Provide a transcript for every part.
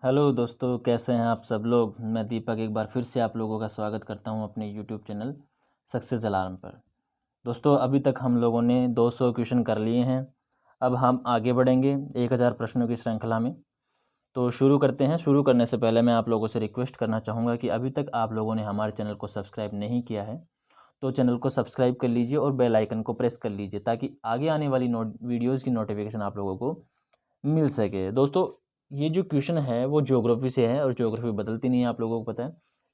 Hello दोस्तों, कैसे हैं आप सब लोग। मैं दीपक एक बार फिर से आप लोगों का स्वागत करता हूं अपने यूट्यूब चैनल सक्सेस अलार्म पर। दोस्तों, अभी तक हम लोगों ने 200 क्वेश्चन कर लिए हैं। अब हम आगे बढ़ेंगे 1000 प्रश्नों की श्रृंखला में। तो शुरू करते हैं। शुरू करने से पहले मैं आप लोगों से रिक्वेस्ट करना चाहूँगा कि अभी तक आप लोगों ने हमारे चैनल को सब्सक्राइब नहीं किया है तो चैनल को सब्सक्राइब कर लीजिए और बेल आइकन को प्रेस कर लीजिए ताकि आगे आने वाली वीडियोज़ की नोटिफिकेशन आप लोगों को मिल सके। दोस्तों, ये जो क्वेश्चन है वो ज्योग्राफी से है और ज्योग्राफी बदलती नहीं है, आप लोगों को पता है।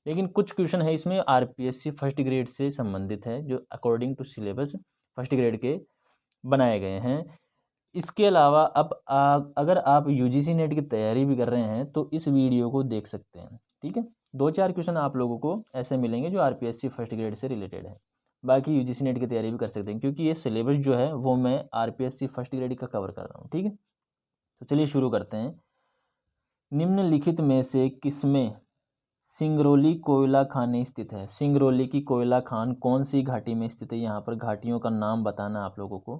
लेकिन कुछ क्वेश्चन है इसमें आरपीएससी फर्स्ट ग्रेड से संबंधित है, जो according to syllabus first grade के बनाए गए हैं। इसके अलावा अब अगर आप यूजीसी नेट की तैयारी भी कर रहे हैं तो इस वीडियो को देख सकते हैं। ठीक है, 2-4 क्वेश्चन आप लोगों को ऐसे मिलेंगे जो आरपीएससी फर्स्ट ग्रेड से रिलेटेड है। बाकी यूजीसी नेट की तैयारी भी कर सकते हैं क्योंकि ये सिलेबस जो है वो मैं आरपीएससी फर्स्ट ग्रेड का कवर कर रहा हूँ। ठीक है, तो चलिए शुरू करते हैं। निम्नलिखित में से किसमें सिंगरौली कोयला खान स्थित है। सिंगरौली की कोयला खान कौन सी घाटी में स्थित है। यहाँ पर घाटियों का नाम बताना आप लोगों को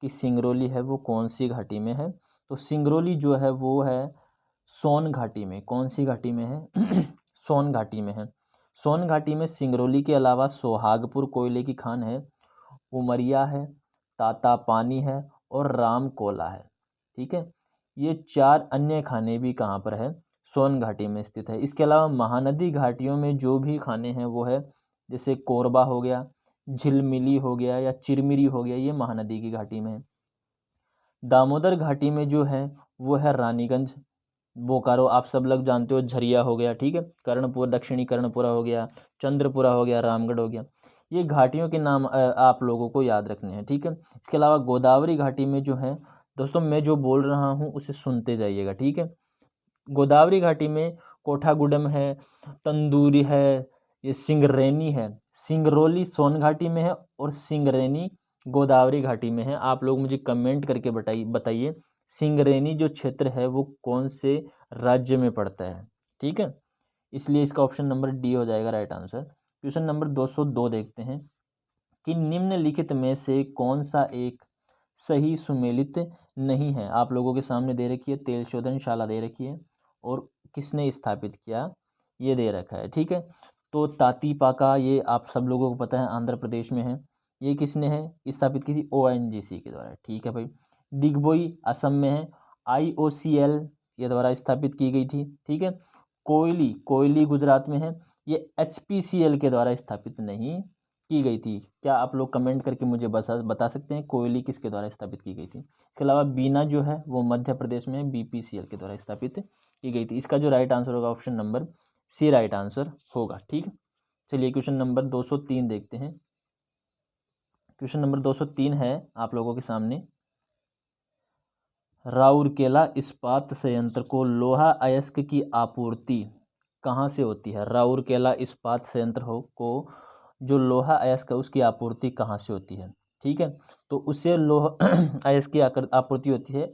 कि सिंगरौली है वो कौन सी घाटी में है। तो सिंगरौली जो है वो है सोन घाटी में। कौन सी घाटी में है सोन घाटी में है। सोन घाटी में सिंगरौली के अलावा सोहागपुर कोयले की खान है, उमरिया है, ताता पानी है और राम कोला है। ठीक है, ये 4 अन्य खाने भी कहाँ पर है, सोन घाटी में स्थित है। इसके अलावा महानदी घाटियों में जो भी खाने हैं वो है जैसे कोरबा हो गया, झिलमिली हो गया या चिरमिरी हो गया, ये महानदी की घाटी में है। दामोदर घाटी में जो है वो है रानीगंज, बोकारो, आप सब लोग जानते हो, झरिया हो गया। ठीक है, कर्णपुर, दक्षिणी कर्णपुरा हो गया, चंद्रपुरा हो गया, रामगढ़ हो गया। ये घाटियों के नाम आप लोगों को याद रखने हैं। ठीक है, इसके अलावा गोदावरी घाटी में जो है, दोस्तों मैं जो बोल रहा हूँ उसे सुनते जाइएगा। ठीक है, गोदावरी घाटी में कोठागुडम है, तंदूरी है, ये सिंगरेनी है। सिंगरौली सोन घाटी में है और सिंगरेनी गोदावरी घाटी में है। आप लोग मुझे कमेंट करके बताइए सिंगरेनी जो क्षेत्र है वो कौन से राज्य में पड़ता है। ठीक है, इसलिए इसका ऑप्शन नंबर डी हो जाएगा राइट आंसर। क्वेश्चन नंबर 202 देखते हैं कि निम्नलिखित में से कौन सा एक सही सुमेलित नहीं है। आप लोगों के सामने दे रखी है, तेल शोधनशाला दे रखी है और किसने स्थापित किया ये दे रखा है। ठीक है, तो तातीपाका, ये आप सब लोगों को पता है आंध्र प्रदेश में है। ये किसने है स्थापित की थी, ओएनजीसी के द्वारा। ठीक है भाई। डिगबोई असम में है, आईओसीएल के द्वारा स्थापित की गई थी। ठीक है, कोयली, कोयली गुजरात में है, ये एचपीसीएल के द्वारा स्थापित नहीं की गई थी। क्या आप लोग कमेंट करके मुझे बता सकते हैं कोयली किसके द्वारा स्थापित की गई थी। इसके अलावा बीना जो है वो मध्य प्रदेश में बीपीसीएल के द्वारा स्थापित की गई थी। इसका जो राइट आंसर होगा option number C right answer होगा। ठीक है, चलिए क्वेश्चन नंबर 203 देखते हैं। क्वेश्चन नंबर 203 है आप लोगों के सामने, राउरकेला इस्पात संयंत्र को लोहा अयस्क की आपूर्ति कहाँ से होती है। राउरकेला इस्पात संयंत्र हो को जो लोहा अयस्क है उसकी आपूर्ति कहाँ से होती है। ठीक है, तो उसे लोहा अयस्क की आपूर्ति होती है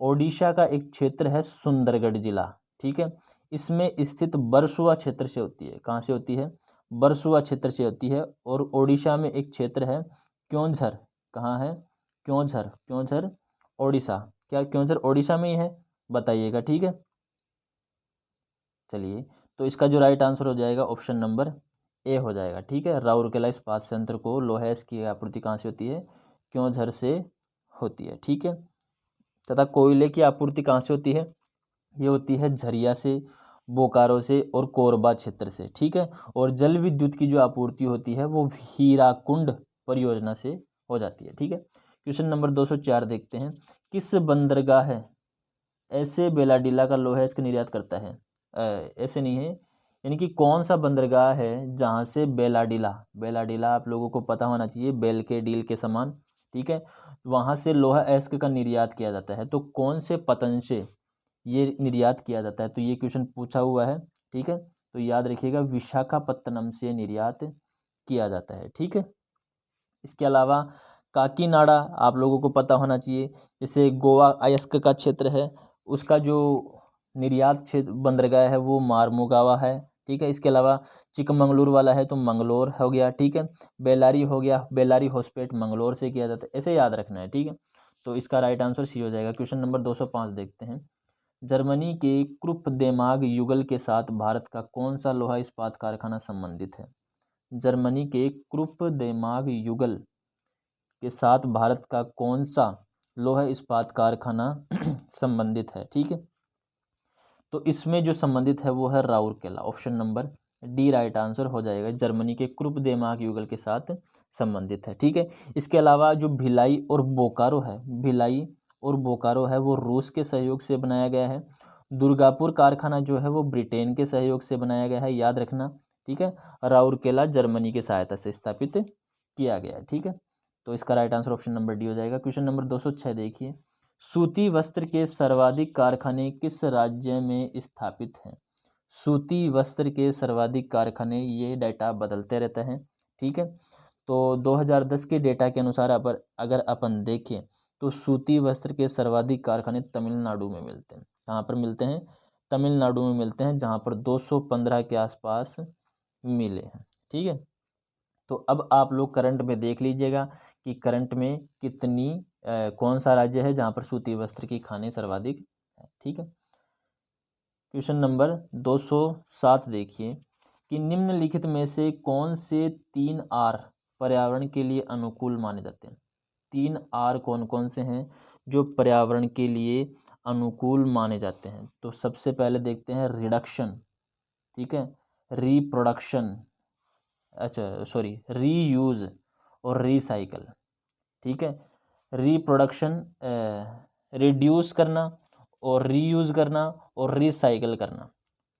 ओडिशा का एक क्षेत्र है सुंदरगढ़ जिला। ठीक है, इसमें स्थित बरसुआ क्षेत्र से होती है। कहाँ से होती है, बरसुआ क्षेत्र से होती है। और ओडिशा में एक क्षेत्र है क्योंझर। कहाँ है, क्योंझर, क्योंझर ओडिशा। क्या क्योंझर ओडिशा में ही है, बताइएगा। ठीक है, चलिए तो इसका जो राइट आंसर हो जाएगा ऑप्शन नंबर ए हो जाएगा। ठीक है, राउरकेला इस्पात संयंत्र को लोहा की आपूर्ति कहाँ से होती है, क्योंझर से होती है। ठीक है, तथा कोयले की आपूर्ति कहाँ से होती है, ये होती है झरिया से, बोकारो से और कोरबा क्षेत्र से। ठीक है, और जल विद्युत की जो आपूर्ति होती है वो हीराकुंड परियोजना से हो जाती है। ठीक है, क्वेश्चन नंबर 204 देखते हैं। किस बंदरगाह है ऐसे बेलाडीला का लोहा इसका निर्यात करता है। ऐसे नहीं है, यानी कि कौन सा बंदरगाह है जहाँ से बेलाडीला, बेलाडीला आप लोगों को पता होना चाहिए, बेल के डील के समान। ठीक है, वहाँ से लोहा एस्क का निर्यात किया जाता है। तो कौन से पतन से ये निर्यात किया जाता है, तो ये क्वेश्चन पूछा हुआ है। ठीक है, तो याद रखिएगा विशाखापत्तनम से निर्यात किया जाता है। ठीक है, इसके अलावा काकीनाडा आप लोगों को पता होना चाहिए, जैसे गोवा अयस्क का क्षेत्र है, उसका जो निर्यात क्षेत्र बंदरगाह है वो मारमुगावा है। ठीक है, इसके अलावा चिकमंगलुरु वाला है तो मंगलोर हो गया। ठीक है, बेलारी हो गया, बेलारी होस्पेट मंगलोर से किया जाता है, ऐसे याद रखना है। ठीक है, तो इसका राइट आंसर सी हो जाएगा। क्वेश्चन नंबर 205 देखते हैं। जर्मनी के क्रुप्पदेमाग युगल के साथ भारत का कौन सा लोहा इस्पात कारखाना संबंधित है? जर्मनी के क्रुप्पदेमाग युगल के साथ भारत का कौन सा लोहा इस्पात कारखाना संबंधित है? ठीक है, तो इसमें जो संबंधित है वो है Rourkela. Option number D right answer हो जाएगा। जर्मनी के क्रुप्पदेमाग युगल के साथ संबंधित है। ठीक है, इसके अलावा जो भिलाई और बोकारो है, भिलाई और बोकारो है वो रूस के सहयोग से बनाया गया है। दुर्गापुर कारखाना जो है वो ब्रिटेन के सहयोग से बनाया गया है, याद रखना। ठीक है, राउरकेला जर्मनी की सहायता से स्थापित किया गया है। ठीक है, तो इसका right answer option number D हो जाएगा। क्वेश्चन नंबर 206 देखिए, सूती वस्त्र के सर्वाधिक कारखाने किस राज्य में स्थापित हैं? सूती वस्त्र के सर्वाधिक कारखाने, ये डाटा बदलते रहते हैं। ठीक है, तो 2010 के डेटा के अनुसार अगर अपन देखें तो सूती वस्त्र के सर्वाधिक कारखाने तमिलनाडु में मिलते हैं। कहाँ पर मिलते हैं? तमिलनाडु में मिलते हैं, जहाँ पर 215 के आसपास मिले हैं। ठीक है, तो अब आप लोग करंट में देख लीजिएगा कि करंट में कौन सा राज्य है जहाँ पर सूती वस्त्र की खाने सर्वाधिक है। ठीक है, क्वेश्चन नंबर 207 देखिए कि निम्नलिखित में से कौन से 3 आर पर्यावरण के लिए अनुकूल माने जाते हैं? 3 आर कौन कौन से हैं जो पर्यावरण के लिए अनुकूल माने जाते हैं? तो सबसे पहले देखते हैं रिडक्शन, ठीक है, रिप्रोडक्शन, अच्छा सॉरी, रीयूज और रिसाइकल। ठीक है, रिप्रोडक्शन रिड्यूस करना और रीयूज़ करना और रिसाइकल करना।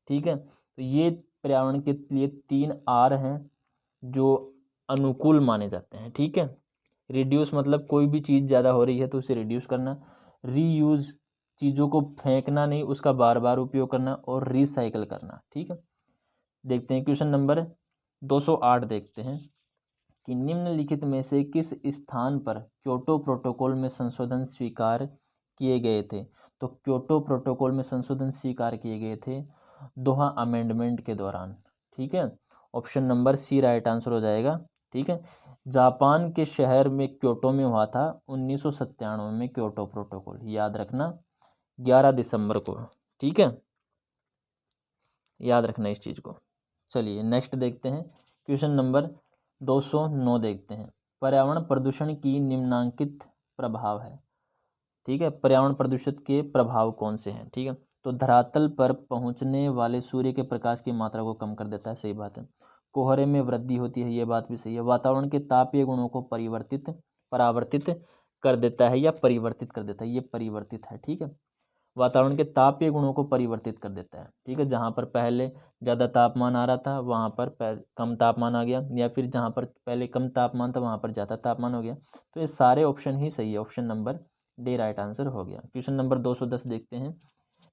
ठीक है, तो ये पर्यावरण के लिए 3 आर हैं जो अनुकूल माने जाते हैं। ठीक है, रिड्यूस मतलब कोई भी चीज़ ज़्यादा हो रही है तो उसे रिड्यूस करना, रीयूज़ चीज़ों को फेंकना नहीं, उसका बार बार उपयोग करना, और रिसाइकल करना। ठीक है, देखते हैं क्वेश्चन नंबर 208 देखते हैं कि निम्नलिखित में से किस स्थान पर क्योटो प्रोटोकॉल में संशोधन स्वीकार किए गए थे? तो क्योटो प्रोटोकॉल में संशोधन स्वीकार किए गए थे दोहा अमेंडमेंट के दौरान। ठीक है, option number C right answer हो जाएगा। ठीक है, जापान के शहर में क्योटो में हुआ था 1997 में क्योटो प्रोटोकॉल, याद रखना 11 दिसंबर को। ठीक है, याद रखना इस चीज़ को। चलिए नेक्स्ट देखते हैं, क्वेश्चन नंबर 209 देखते हैं, पर्यावरण प्रदूषण की निम्नांकित प्रभाव है। ठीक है, पर्यावरण प्रदूषण के प्रभाव कौन से हैं? ठीक है, तो धरातल पर पहुंचने वाले सूर्य के प्रकाश की मात्रा को कम कर देता है, सही बात है। कोहरे में वृद्धि होती है, ये बात भी सही है। वातावरण के तापीय गुणों को परावर्तित कर देता है या परिवर्तित कर देता है, ये परिवर्तित है। ठीक है, वातावरण के तापीय गुणों को परिवर्तित कर देता है। ठीक है, जहाँ पर पहले ज़्यादा तापमान आ रहा था वहाँ पर कम तापमान आ गया, या फिर जहाँ पर पहले कम तापमान था वहाँ पर ज़्यादा तापमान हो गया। तो ये सारे ऑप्शन ही सही है, option number D right answer हो गया। क्वेश्चन नंबर 210 देखते हैं,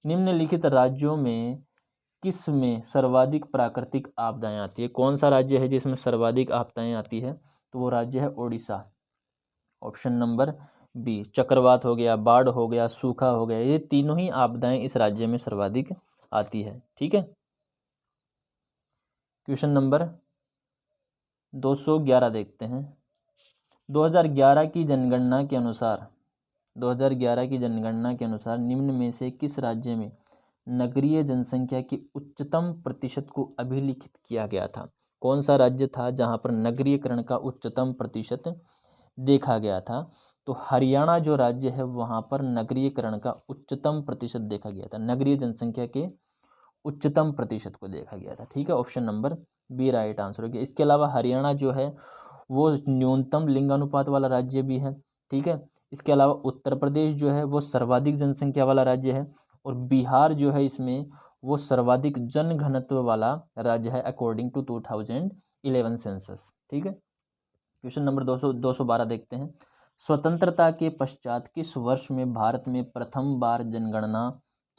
निम्नलिखित राज्यों में किस में सर्वाधिक प्राकृतिक आपदाएं आती है? कौन सा राज्य है जिसमें सर्वाधिक आपदाएं आती है? तो वो राज्य है ओडिशा। ऑप्शन नंबर बी, चक्रवात हो गया, बाढ़ हो गया, सूखा हो गया, ये तीनों ही आपदाएं इस राज्य में सर्वाधिक आती है। ठीक है, क्वेश्चन नंबर 211 देखते हैं, 2011 की जनगणना के अनुसार 2011 की जनगणना के अनुसार निम्न में से किस राज्य में नगरीय जनसंख्या की उच्चतम प्रतिशत को अभिलिखित किया गया था? कौन सा राज्य था जहां पर नगरीयकरण का उच्चतम प्रतिशत देखा गया था? तो हरियाणा जो राज्य है वहां पर नगरीयकरण का उच्चतम प्रतिशत देखा गया था, नगरीय जनसंख्या के उच्चतम प्रतिशत को देखा गया था। ठीक है, option number B right answer हो गया। इसके अलावा हरियाणा जो है वो न्यूनतम लिंगानुपात वाला राज्य भी है। ठीक है, इसके अलावा उत्तर प्रदेश जो है वो सर्वाधिक जनसंख्या वाला राज्य है, और बिहार जो है इसमें वो सर्वाधिक जनघनत्व वाला राज्य है अकॉर्डिंग टू 2011 सेंसस। ठीक है, क्वेश्चन नंबर 212 देखते हैं, स्वतंत्रता के पश्चात किस वर्ष में भारत में प्रथम बार जनगणना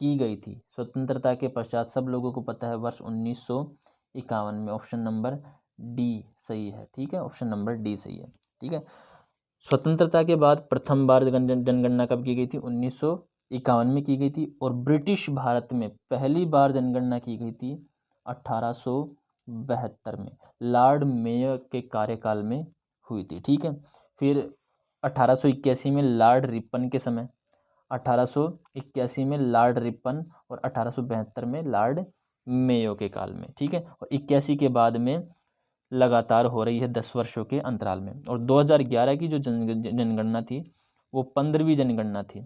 की गई थी? स्वतंत्रता के पश्चात सब लोगों को पता है वर्ष 1951 में। ऑप्शन नंबर डी सही है। ठीक है, ऑप्शन नंबर डी सही है। ठीक है, स्वतंत्रता के बाद प्रथम बार जनगणना कब की गई थी? 1951 में की गई थी, और ब्रिटिश भारत में पहली बार जनगणना की गई थी 1872 में, लॉर्ड मेयो के कार्यकाल में हुई थी। ठीक है, फिर 1881 में लॉर्ड रिपन के समय, 1881 में लॉर्ड रिपन और 1872 में लॉर्ड मेयो के काल में, ठीक है। और 81 के बाद में लगातार हो रही है 10 वर्षों के अंतराल में। और 2011 की जो जनगणना थी वो 15वीं जनगणना थी,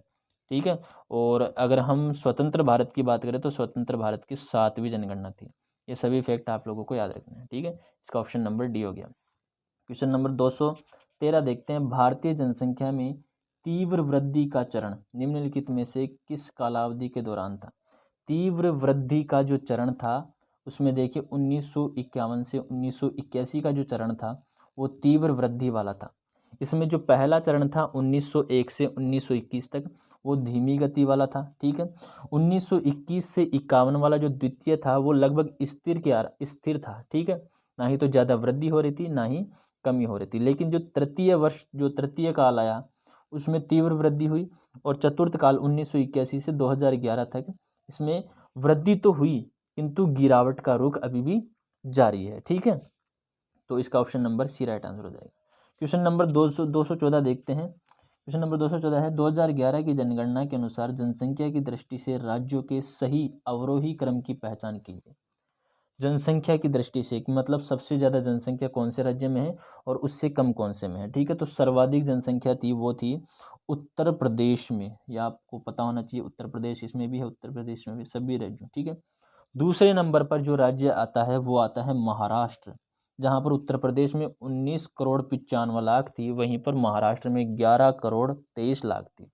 ठीक है। और अगर हम स्वतंत्र भारत की बात करें तो स्वतंत्र भारत की 7वीं जनगणना थी। ये सभी फैक्ट आप लोगों को याद रखना है, ठीक है। इसका ऑप्शन नंबर डी हो गया। क्वेश्चन नंबर 213 देखते हैं। भारतीय जनसंख्या में तीव्र वृद्धि का चरण निम्नलिखित में से किस कालावधि के दौरान था? तीव्र वृद्धि का जो चरण था उसमें देखिए 1951 से 1981 का जो चरण था वो तीव्र वृद्धि वाला था। इसमें जो पहला चरण था 1901 से 1921 तक वो धीमी गति वाला था, ठीक है। 1921 से 51 वाला जो द्वितीय था वो लगभग स्थिर था, ठीक है। ना ही तो ज़्यादा वृद्धि हो रही थी ना ही कमी हो रही थी। लेकिन जो तृतीय काल आया उसमें तीव्र वृद्धि हुई। और चतुर्थ काल 1981 से 2011 तक इसमें वृद्धि तो हुई किंतु गिरावट का रुख अभी भी जारी है, ठीक है। तो इसका option number C right answer हो जाएगा। क्वेश्चन नंबर 214 देखते हैं। क्वेश्चन नंबर 214 है 2011 की जनगणना के अनुसार जनसंख्या की दृष्टि से राज्यों के सही अवरोही क्रम की पहचान कीजिए। जनसंख्या की दृष्टि से मतलब सबसे ज़्यादा जनसंख्या कौन से राज्य में है और उससे कम कौन से में है, ठीक है। तो सर्वाधिक जनसंख्या थी वो थी उत्तर प्रदेश में, या आपको पता होना चाहिए उत्तर प्रदेश इसमें भी है, उत्तर प्रदेश में भी, सभी राज्यों, ठीक है। दूसरे नंबर पर जो राज्य आता है वो आता है महाराष्ट्र, जहाँ पर उत्तर प्रदेश में 19 करोड़ 95 लाख थी, वहीं पर महाराष्ट्र में 11 करोड़ 23 लाख थी।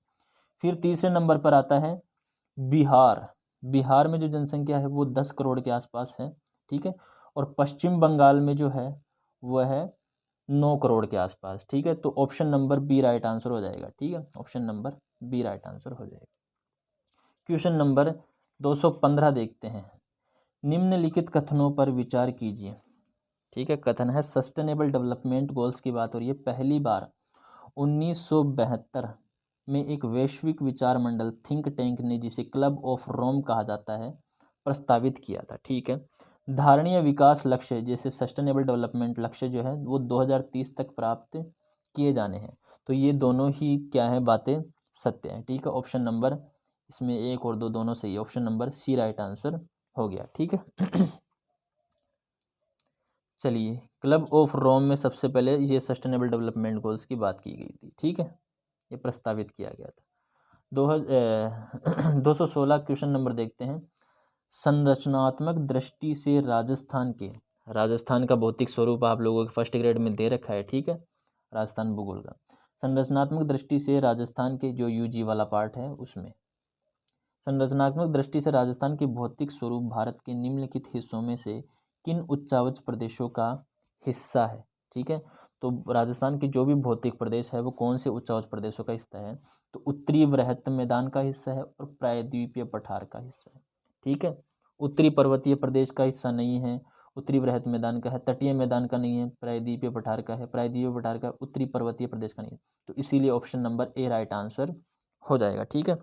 फिर तीसरे नंबर पर आता है बिहार। बिहार में जो जनसंख्या है वो 10 करोड़ के आसपास है, ठीक है। और पश्चिम बंगाल में जो है वह है 9 करोड़ के आसपास, ठीक है। तो option number B right answer हो जाएगा, ठीक है। Option number B right answer हो जाएगा। क्वेश्चन नंबर 215 देखते हैं। निम्नलिखित कथनों पर विचार कीजिए, ठीक है। कथन है सस्टेनेबल डेवलपमेंट गोल्स की बात हो रही है। पहली बार 1972 में एक वैश्विक विचार मंडल थिंक टैंक ने, जिसे क्लब ऑफ रोम कहा जाता है, प्रस्तावित किया था, ठीक है। धारणीय विकास लक्ष्य जैसे सस्टेनेबल डेवलपमेंट लक्ष्य जो है वो 2030 तक प्राप्त किए जाने हैं। तो ये दोनों ही क्या है बातें सत्य हैं, ठीक है। ऑप्शन नंबर इसमें 1 और 2 दोनों सही। Option number C right answer हो गया, ठीक है। चलिए, क्लब ऑफ रोम में सबसे पहले ये सस्टेनेबल डेवलपमेंट गोल्स की बात की गई थी, ठीक है। ये प्रस्तावित किया गया था। 216 क्वेश्चन नंबर देखते हैं। संरचनात्मक दृष्टि से राजस्थान का भौतिक स्वरूप आप लोगों के फर्स्ट ग्रेड में दे रखा है, ठीक है। राजस्थान भूगोल का संरचनात्मक दृष्टि से राजस्थान के जो यूजी वाला पार्ट है उसमें संरचनात्मक दृष्टि से राजस्थान के भौतिक स्वरूप भारत के निम्नलिखित हिस्सों में से किन उच्चावच प्रदेशों का हिस्सा है, ठीक है। तो राजस्थान के जो भी भौतिक प्रदेश है वो कौन से उच्चावच प्रदेशों का हिस्सा है? तो उत्तरी वृहत्त मैदान का हिस्सा है और प्रायद्वीपीय पठार का हिस्सा है, ठीक है। उत्तरी पर्वतीय प्रदेश का हिस्सा नहीं है, उत्तरी वृहत्त मैदान का है। तटीय मैदान का नहीं है, प्रायद्वीपीय पठार का है। प्रायद्वीपीय पठार का, उत्तरी पर्वतीय प्रदेश का नहीं है। तो इसीलिए option number A right answer हो जाएगा, ठीक है।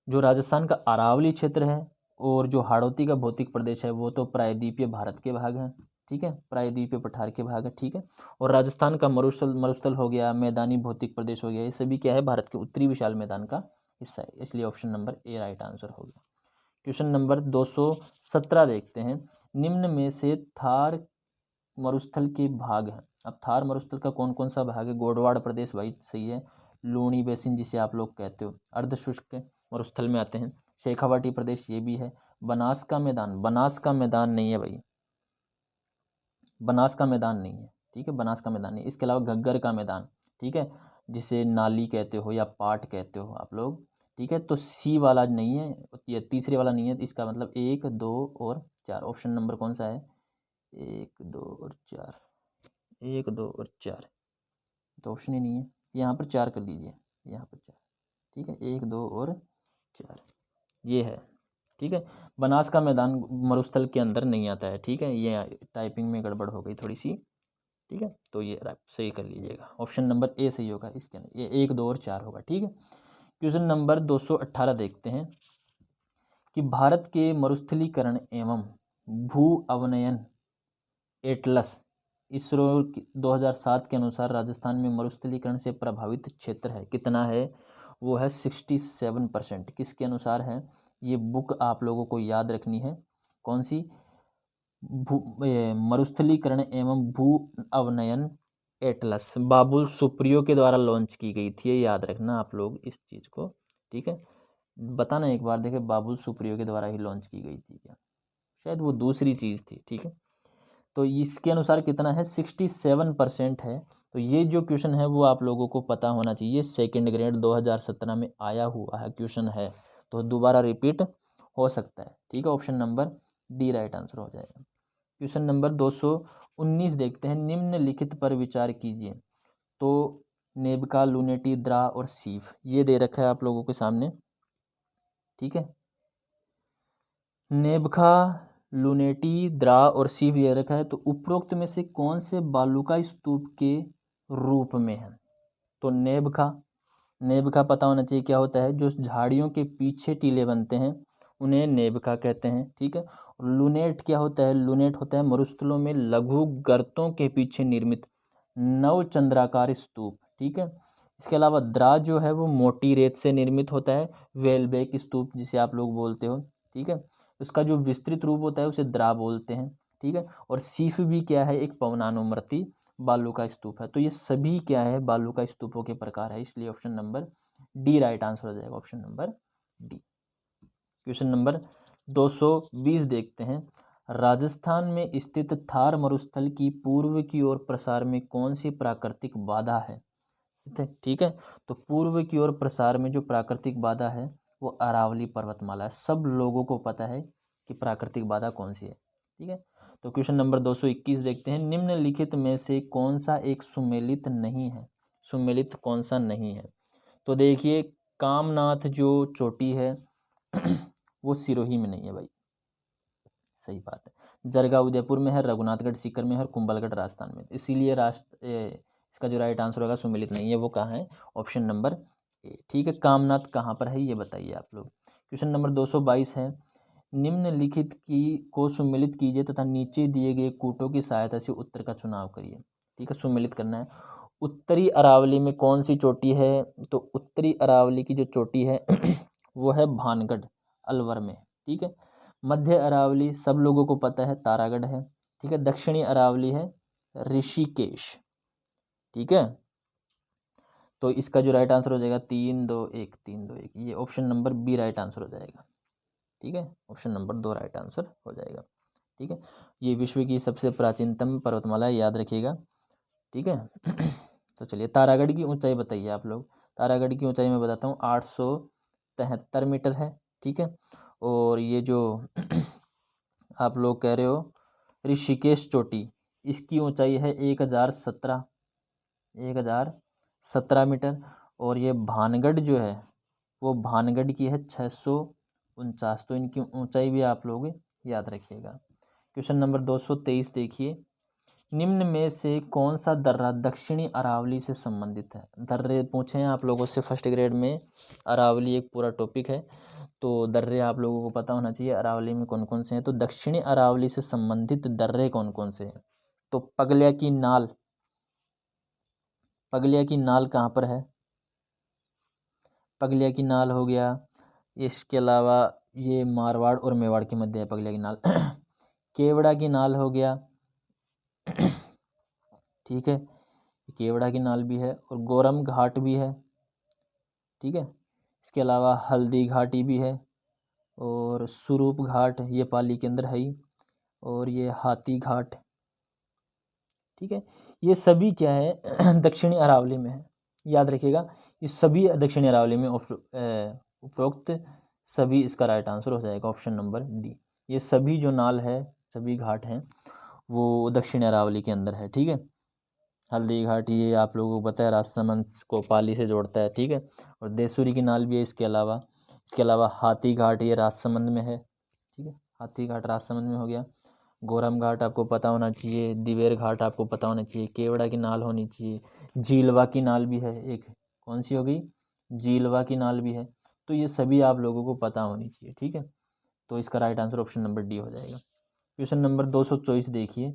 जो राजस्थान का अरावली क्षेत्र है और जो हाड़ौती का भौतिक प्रदेश है वो तो प्रायद्वीपीय भारत के भाग हैं, ठीक है। प्रायद्वीपीय पठार के भाग है, ठीक है। और राजस्थान का मरुस्थल हो गया, मैदानी भौतिक प्रदेश हो गया, ये सभी क्या है भारत के उत्तरी विशाल मैदान का हिस्सा है। इसलिए option number A right answer हो गया। क्वेश्चन नंबर 217 देखते हैं। निम्न में से थार मरुस्थल के भाग हैं। अब थार मरुस्थल का कौन कौन सा भाग है? गोडवाड़ प्रदेश भाई सही है। लूणी बेसिन जिसे आप लोग कहते हो, अर्ध शुष्क मरुस्थल में आते हैं। शेखावाटी प्रदेश ये भी है। बनास का मैदान नहीं है भाई, बनास का मैदान नहीं है, ठीक है। बनास का मैदान नहीं। इसके अलावा घग्गर का मैदान, ठीक है, जिसे नाली कहते हो या पाट कहते हो आप लोग, ठीक है। तो सी वाला नहीं है, ये तीसरे वाला नहीं है। इसका मतलब 1, 2 और 4। ऑप्शन नंबर कौन सा है? 1, 2 और 4। 1, 2 और 4 तो ऑप्शन ही नहीं है। यहाँ पर 4 कर लीजिए, यहाँ पर 4, ठीक है। 1, 2 और 4 ये है, ठीक है। बनास का मैदान मरुस्थल के अंदर नहीं आता है, ठीक है। ये टाइपिंग में गड़बड़ हो गई थोड़ी सी, ठीक है। तो ये सही कर लीजिएगा। ऑप्शन नंबर ए सही होगा इसके अंदर, ये 1, 2 और 4 होगा, ठीक है। क्वेश्चन नंबर 218 देखते हैं कि भारत के मरुस्थलीकरण एवं भू अवनयन एटलस इसरो 2007 के अनुसार राजस्थान में मरुस्थलीकरण से प्रभावित क्षेत्र है कितना है? वो है 67%। किसके अनुसार है? ये बुक आप लोगों को याद रखनी है। कौन सी? मरुस्थलीकरण एवं भू अवनयन एटलस, बाबुल सुप्रियो के द्वारा लॉन्च की गई थी। ये याद रखना आप लोग इस चीज़ को, ठीक है। बताना एक बार, देखे बाबुल सुप्रियो के द्वारा ही लॉन्च की गई थी क्या? शायद वो दूसरी चीज़ थी, ठीक है। तो इसके अनुसार कितना है? 67% है। तो ये जो क्वेश्चन है वो आप लोगों को पता होना चाहिए। सेकंड ग्रेड 2017 में आया हुआ है क्वेश्चन है, तो दोबारा रिपीट हो सकता है, ठीक है। Option number D right answer हो जाएगा। क्वेश्चन नंबर 219 देखते हैं। निम्नलिखित पर विचार कीजिए। तो नेबका, लूनेटी, द्रा और सीफ ये दे रखा है आप लोगों के सामने, ठीक है। नेबका, लूनेटी, द्रा और सीफ ये रखा है। तो उपरोक्त में से कौन से बालुका स्तूप के रूप में है? तो नेबका पता होना चाहिए क्या होता है। जो झाड़ियों के पीछे टीले बनते हैं उन्हें नेबका कहते हैं, ठीक है। और लूनेट क्या होता है? लूनेट होता है मरुस्थलों में लघु गर्तों के पीछे निर्मित नवचंद्राकार स्तूप, ठीक है। इसके अलावा द्रा जो है वो मोटी रेत से निर्मित होता है, वेलबेक स्तूप जिसे आप लोग बोलते हो, ठीक है। उसका जो विस्तृत रूप होता है उसे द्रा बोलते हैं, ठीक है। और सीफ भी क्या है? एक पवनानुवर्ती बालू का स्तूप है। तो ये सभी क्या है? बालू का स्तूपों के प्रकार है, इसलिए option number D right answer हो जाएगा, option number D. Question number 220 देखते हैं। राजस्थान में स्थित थार मरुस्थल की पूर्व की ओर प्रसार में कौन सी प्राकृतिक बाधा है? ठीक है। तो पूर्व की ओर प्रसार में जो प्राकृतिक बाधा है वो अरावली पर्वतमाला है। सब लोगों को पता है कि प्राकृतिक बाधा कौन सी है, ठीक है। तो क्वेश्चन नंबर 221 देखते हैं। निम्नलिखित में से कौन सा एक सुमेलित नहीं है? सुमेलित कौन सा नहीं है? तो देखिए, कामनाथ जो चोटी है वो सिरोही में नहीं है भाई, सही बात है। जरगा उदयपुर में है, रघुनाथगढ़ सीकर में है और कुंभलगढ़ राजस्थान में। इसीलिए इसका जो राइट आंसर होगा सुमेलित नहीं है, वो कहाँ है? ऑप्शन नंबर ए, ठीक है। कामनाथ कहाँ पर है ये बताइए आप लोग। क्वेश्चन नंबर 222 है। निम्नलिखित की को सुमेलित कीजिए तथा नीचे दिए गए कूटों की सहायता से उत्तर का चुनाव करिए, ठीक है। सुमेलित करना है। उत्तरी अरावली में कौन सी चोटी है? तो उत्तरी अरावली की जो चोटी है वो है भानगढ़ अलवर में, ठीक है। मध्य अरावली सब लोगों को पता है तारागढ़ है, ठीक है। दक्षिणी अरावली है ऋषिकेश, ठीक है। तो इसका जो राइट आंसर हो जाएगा 3-2-1, 3-2-1, ये option number B right answer हो जाएगा, ठीक है। ऑप्शन नंबर 2 राइट आंसर हो जाएगा, ठीक है। ये विश्व की सबसे प्राचीनतम पर्वतमाला है, याद रखिएगा, ठीक है। तो चलिए, तारागढ़ की ऊंचाई बताइए आप लोग। तारागढ़ की ऊंचाई मैं बताता हूँ 873 मीटर है, ठीक है। और ये जो आप लोग कह रहे हो ऋषिकेश चोटी, इसकी ऊंचाई है 1017 मीटर। और ये भानगढ़ जो है वो भानगढ़ की है 649। तो इनकी ऊंचाई भी आप लोग याद रखिएगा। क्वेश्चन नंबर 223 देखिए। निम्न में से कौन सा दर्रा दक्षिणी अरावली से संबंधित है? दर्रे पूछे हैं आप लोगों से फर्स्ट ग्रेड में, अरावली एक पूरा टॉपिक है, तो दर्रे आप लोगों को पता होना चाहिए अरावली में कौन कौन से हैं। तो दक्षिणी अरावली से संबंधित दर्रे कौन कौन से हैं? तो पगलिया की नाल, पगलिया की नाल कहाँ पर है? पगलिया की नाल हो गया। इसके अलावा ये मारवाड़ और मेवाड़ के मध्य है पगलिया की नाल। केवड़ा की नाल हो गया, ठीक है। केवड़ा की नाल भी है और गोरम घाट भी है, ठीक है। इसके अलावा हल्दी घाटी भी है और स्वरूप घाट ये पाली के अंदर है ही, और ये हाथी घाट, ठीक है। ये सभी क्या है? दक्षिणी अरावली में है, याद रखिएगा। ये सभी दक्षिणी अरावली में उपरोक्त सभी, इसका राइट आंसर हो जाएगा ऑप्शन नंबर डी। ये सभी जो नाल है, सभी घाट हैं, वो दक्षिणी अरावली के अंदर है, ठीक है। हल्दी घाट ये आप लोगों को पता है राजसमंद को पाली से जोड़ता है, ठीक है। और देसूरी की नाल भी है। इसके अलावा हाथी घाट ये राजसमंद में है, ठीक है। हाथी घाट राजसमंद में हो गया। गोरम घाट आपको पता होना चाहिए, दिवेर घाट आपको पता होना चाहिए, केवड़ा की नाल होनी चाहिए, झीलवा की नाल भी है एक, कौन सी हो गई? झीलवा की नाल भी है। तो ये सभी आप लोगों को पता होनी चाहिए, ठीक है। तो इसका right answer option number D हो जाएगा। क्वेश्चन नंबर 224 देखिए।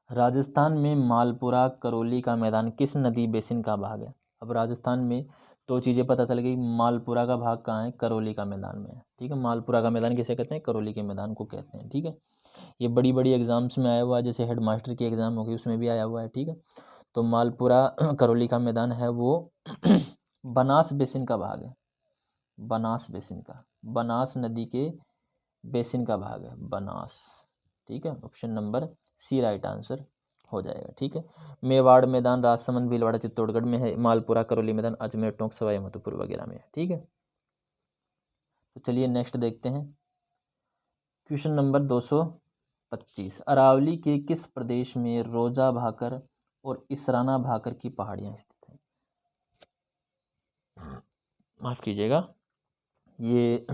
राजस्थान में मालपुरा करौली का मैदान किस नदी बेसिन का भाग है? अब राजस्थान में दो चीज़ें पता चल गई। मालपुरा का भाग कहाँ है? करौली का मैदान में है। ठीक है, मालपुरा का मैदान किसे कहते हैं? करौली के मैदान को कहते हैं। ठीक है, ये बड़ी बड़ी एग्जाम्स में आया हुआ है, जैसे हेड मास्टर की एग्ज़ाम हो गई उसमें भी आया हुआ है। ठीक है, तो मालपुरा करौली का मैदान है वो बनास बेसिन का भाग है। बनास बेसिन का, बनास नदी के बेसिन का भाग है बनास। ठीक है, option number C right answer हो जाएगा। ठीक है, मेवाड़ मैदान राजसमंद भीलवाड़ा चित्तौड़गढ़ में है। मालपुरा करौली मैदान अजमेर टोंक सवाई माधोपुर वगैरह में है। ठीक है, तो चलिए नेक्स्ट देखते हैं। क्वेश्चन नंबर 225, अरावली के किस प्रदेश में रोजा भाकर और इसराना भाकर की पहाड़ियाँ स्थित हैं? माफ़ कीजिएगा, ये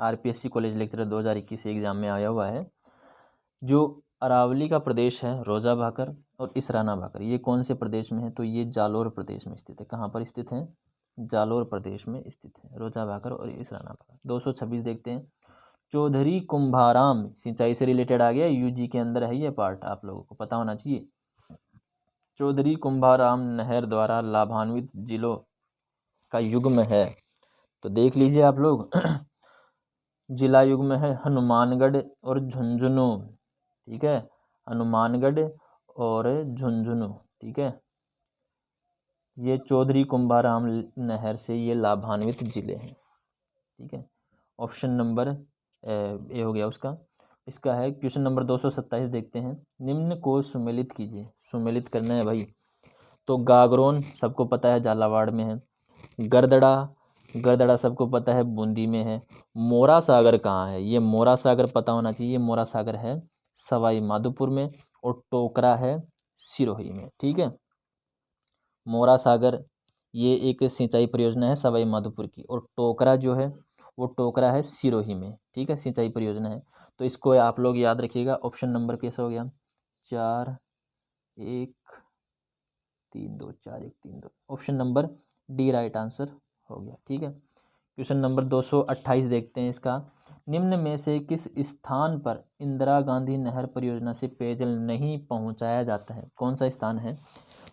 आरपीएससी कॉलेज लेक्चरर 2021 एग्ज़ाम में आया हुआ है। जो अरावली का प्रदेश है रोजा भाकर और इसराना भाकर, ये कौन से प्रदेश में है? तो ये जालोर प्रदेश में स्थित है। कहाँ पर स्थित है? जालोर प्रदेश में स्थित है रोजा भाकर और इसराना भाकर। 226 देखते हैं। चौधरी कुंभाराम, सिंचाई से रिलेटेड आ गया, यूजी के अंदर है ये पार्ट, आप लोगों को पता होना चाहिए। चौधरी कुंभाराम नहर द्वारा लाभान्वित जिलों का युग्म है, तो देख लीजिए आप लोग जिला युग्म है हनुमानगढ़ और झुंझुनू। ठीक है, हनुमानगढ़ और झुंझुनू। ठीक है, ये चौधरी कुंभाराम नहर से ये लाभान्वित जिले हैं। ठीक है, ऑप्शन नंबर ए हो गया उसका। इसका है क्वेश्चन नंबर 227 देखते हैं। निम्न को सुमेलित कीजिए। सुमेलित करना है भाई। तो गागरोन सबको पता है झालावाड़ में है। गरदड़ा, गरदड़ा सबको पता है बूंदी में है। मोरा सागर कहाँ है? ये मोरा सागर पता होना चाहिए। मोरा सागर है सवाई माधोपुर में और टोकरा है सिरोही में। ठीक है, मोरा सागर ये एक सिंचाई परियोजना है सवाई माधोपुर की, और टोकरा जो है वो टोकरा है सिरोही में। ठीक है, सिंचाई परियोजना है। तो इसको आप लोग याद रखिएगा। ऑप्शन नंबर कैसा हो गया? 4-1-3-2, option number D right answer हो गया। ठीक है, क्वेश्चन नंबर 228 देखते हैं इसका। निम्न में से किस स्थान पर इंदिरा गांधी नहर परियोजना से पेयजल नहीं पहुंचाया जाता है? कौन सा स्थान है?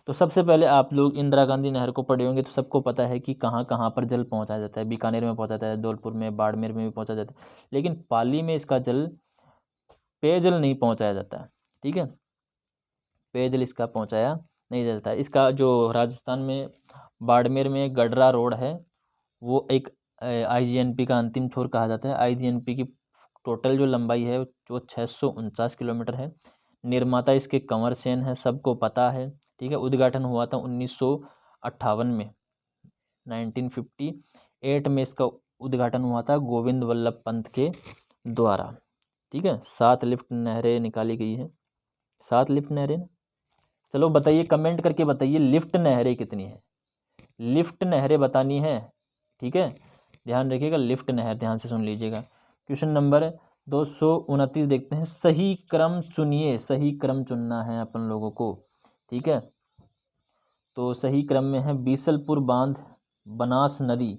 तो सबसे पहले आप लोग इंदिरा गांधी नहर को पढ़े होंगे, तो सबको पता है कि कहाँ कहाँ पर जल पहुँचाया जाता है। बीकानेर में पहुँचाता है, धौलपुर में, बाड़मेर में भी पहुँचा जाता है, लेकिन पाली में इसका जल पेयजल नहीं पहुँचाया जाता है। ठीक है, पेयजल इसका पहुँचाया नहीं जाता है। इसका जो राजस्थान में बाड़मेर में गडरा रोड है, वो एक आईजीएनपी का अंतिम छोर कहा जाता है। आईजीएनपी की टोटल जो लंबाई है वो 649 किलोमीटर है। निर्माता इसके कंवर सेन है, सबको पता है। ठीक है, उद्घाटन हुआ था 1958 में, 1958 में इसका उद्घाटन हुआ था गोविंद वल्लभ पंत के द्वारा। ठीक है, 7 लिफ्ट नहरें निकाली गई है। 7 लिफ्ट नहरें, चलो बताइए, कमेंट करके बताइए लिफ्ट नहरें कितनी है? लिफ्ट नहरें बतानी है। ठीक है, ध्यान रखिएगा, लिफ्ट नहर ध्यान से सुन लीजिएगा। क्वेश्चन नंबर 229 देखते हैं। सही क्रम चुनिए। सही क्रम चुनना है अपन लोगों को। ठीक है, तो सही क्रम में है बीसलपुर बांध, बनास नदी।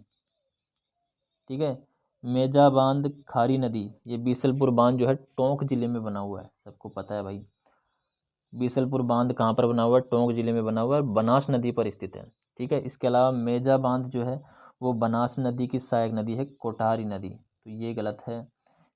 ठीक है, मेजा बांध, खारी नदी। ये बीसलपुर बांध जो है टोंक जिले में बना हुआ है, सबको पता है भाई। बीसलपुर बांध कहाँ पर बना हुआ है? टोंक जिले में बना हुआ है, बनास नदी पर स्थित है। ठीक है, इसके अलावा मेजा बांध जो है वो बनास नदी की सहायक नदी है, कोटारी नदी, तो ये गलत है।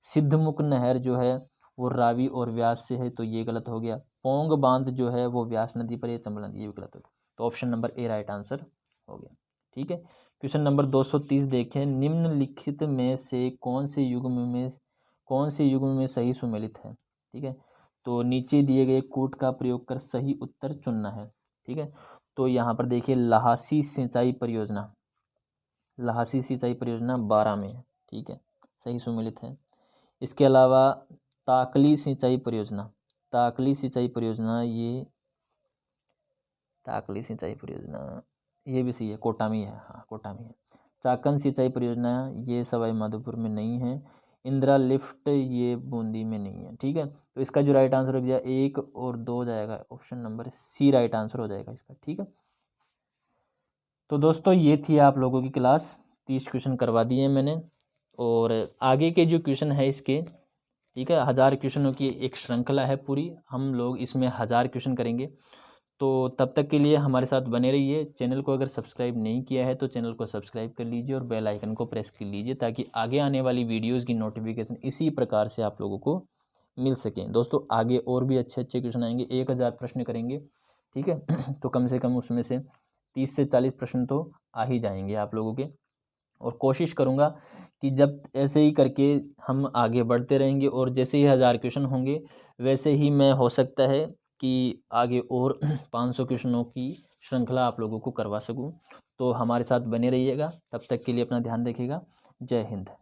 सिद्धमुख नहर जो है वो रावी और व्यास से है, तो ये गलत हो गया। पोंग बांध जो है वो व्यास नदी पर है, चंबल नदी, ये भी गलत हो गया। तो option number A right answer हो गया। ठीक है, क्वेश्चन नंबर 230 देखें। निम्नलिखित में से कौन से युग्म में सही सुमेलित है? ठीक है, तो नीचे दिए गए कूट का प्रयोग कर सही उत्तर चुनना है। ठीक है, तो यहाँ पर देखिए लहासी सिंचाई परियोजना, लहासी सिंचाई परियोजना 12 में है। ठीक है, सही सुमेलित है। इसके अलावा ताकली सिंचाई परियोजना, ताकली सिंचाई परियोजना ये ताकली सिंचाई परियोजना ये भी सही है, कोटा में है। हाँ, कोटा में है। चाकन सिंचाई परियोजना ये सवाई माधोपुर में नहीं है। इंदिरा लिफ्ट ये बूंदी में नहीं है। ठीक है, तो इसका जो राइट आंसर हो गया 1 और 2 हो जाएगा, option number C right answer हो जाएगा इसका। ठीक है, तो दोस्तों ये थी आप लोगों की क्लास। 30 क्वेश्चन करवा दिए मैंने, और आगे के जो क्वेश्चन है इसके, ठीक है, 1000 क्वेश्चनों की एक श्रृंखला है पूरी, हम लोग इसमें 1000 क्वेश्चन करेंगे। तो तब तक के लिए हमारे साथ बने रहिए। चैनल को अगर सब्सक्राइब नहीं किया है तो चैनल को सब्सक्राइब कर लीजिए और बेल आइकन को प्रेस कर लीजिए, ताकि आगे आने वाली वीडियोज़ की नोटिफिकेशन इसी प्रकार से आप लोगों को मिल सकें। दोस्तों आगे और भी अच्छे अच्छे क्वेश्चन आएंगे, 1000 प्रश्न करेंगे, ठीक है। तो कम से कम उसमें से 30 से 40 प्रश्न तो आ ही जाएंगे आप लोगों के। और कोशिश करूँगा कि जब ऐसे ही करके हम आगे बढ़ते रहेंगे और जैसे ही 1000 क्वेश्चन होंगे वैसे ही मैं हो सकता है कि आगे और 500 क्वेश्चनों की श्रृंखला आप लोगों को करवा सकूं। तो हमारे साथ बने रहिएगा, तब तक के लिए अपना ध्यान रखिएगा। जय हिंद।